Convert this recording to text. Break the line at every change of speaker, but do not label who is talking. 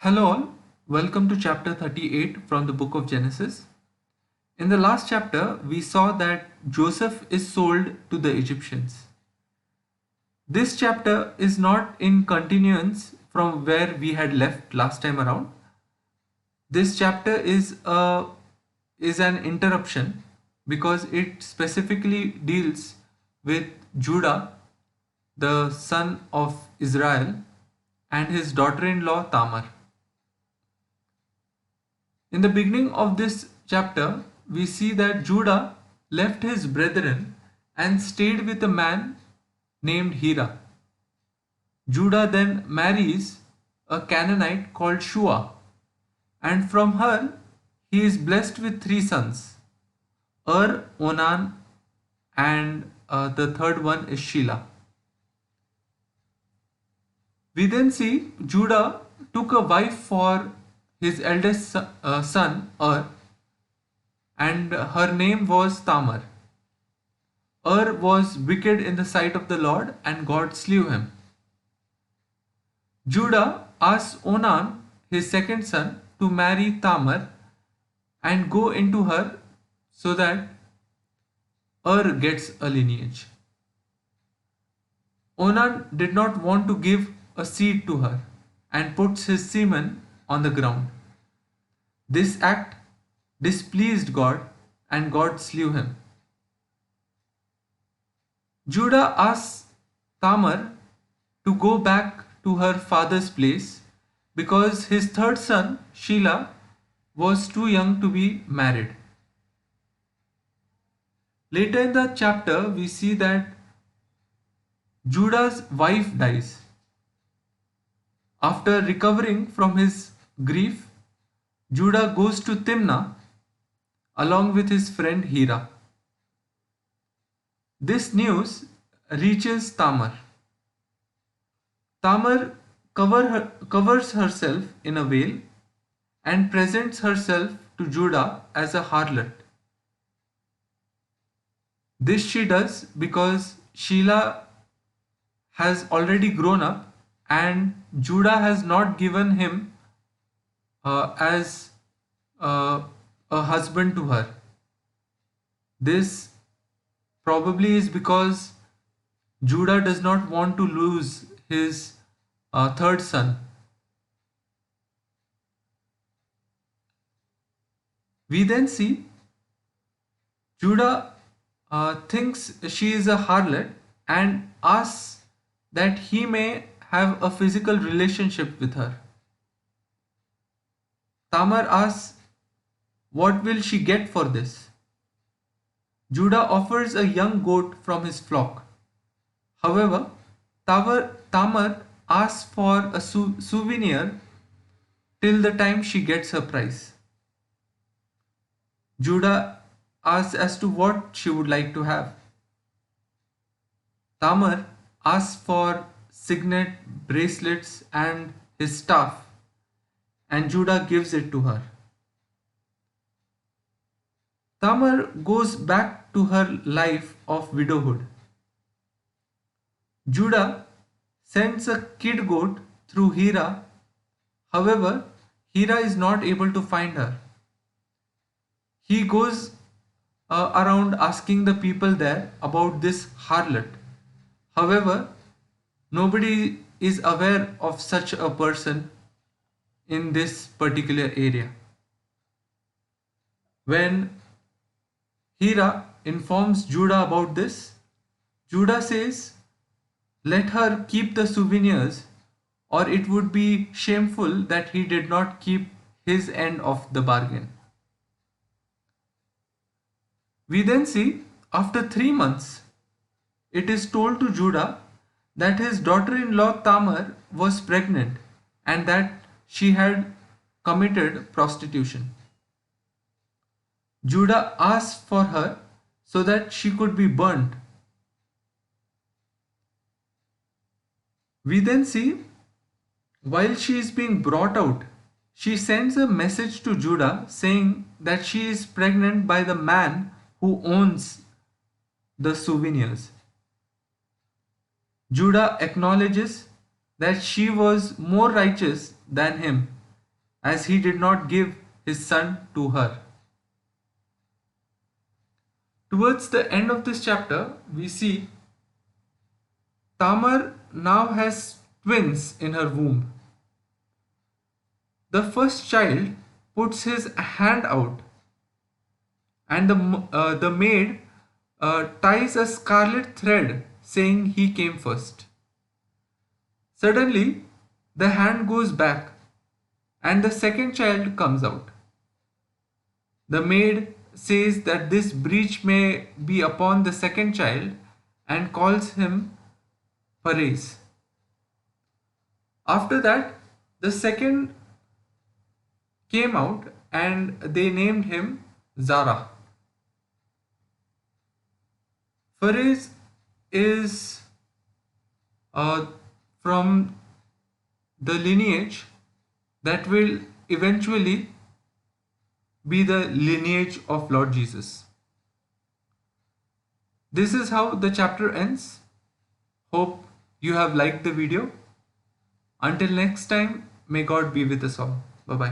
Hello, all. Welcome to chapter 38 from the book of Genesis. In the last chapter, we saw that Joseph is sold to the Egyptians. This chapter is not in continuance from where we had left last time around. This chapter is an interruption because it specifically deals with Judah, the son of Israel, and his daughter-in-law Tamar. In the beginning of this chapter, we see that Judah left his brethren and stayed with a man named Hira. Judah then marries a Canaanite called Shua, and from her he is blessed with three sons, Onan, and the third one is Shelah. We then see Judah took a wife for his eldest son, and her name was Tamar. Was wicked in the sight of the Lord, and God slew him. Judah asked Onan, his second son, to marry Tamar and go into her so that gets a lineage. Onan did not want to give a seed to her and puts his semen on the ground. This act displeased God, and God slew him. Judah asks Tamar to go back to her father's place because his third son, Shelah, was too young to be married. Later in the chapter, we see that Judah's wife dies. After recovering from his grief, Judah goes to Timnah along with his friend Hira. This news reaches Tamar. Tamar covers herself in a veil and presents herself to Judah as a harlot. This she does because Shelah has already grown up and Judah has not given him as a husband to her. This probably is because Judah does not want to lose his third son. We then see Judah thinks she is a harlot and asks that he may have a physical relationship with her. Tamar asks, what will she get for this? Judah offers a young goat from his flock. However, Tamar asks for a souvenir till the time she gets her price. Judah asks as to what she would like to have. Tamar asks for signet, bracelets, and his staff, and Judah gives it to her. Tamar goes back to her life of widowhood. Judah sends a kid goat through Hira. However, Hira is not able to find her. He goes around asking the people there about this harlot. However, nobody is aware of such a person in this particular area. When Hira informs Judah about this, Judah says, let her keep the souvenirs, or it would be shameful that he did not keep his end of the bargain. We then see, after 3 months, it is told to Judah that his daughter-in-law Tamar was pregnant and that she had committed prostitution. Judah asked for her so that she could be burnt. We then see, while she is being brought out, she sends a message to Judah saying that she is pregnant by the man who owns the souvenirs. Judah acknowledges that she was more righteous than him as he did not give his son to her. Towards the end of this chapter, we see Tamar now has twins in her womb. The first child puts his hand out, and the maid ties a scarlet thread, saying he came first. Suddenly, the hand goes back, and the second child comes out. The maid says that this breach may be upon the second child and calls him Perez. After that, the second came out and they named him Zara. Perez is from the lineage that will eventually be the lineage of Lord Jesus. This is how the chapter ends. Hope you have liked the video. Until next time, may God be with us all. Bye bye.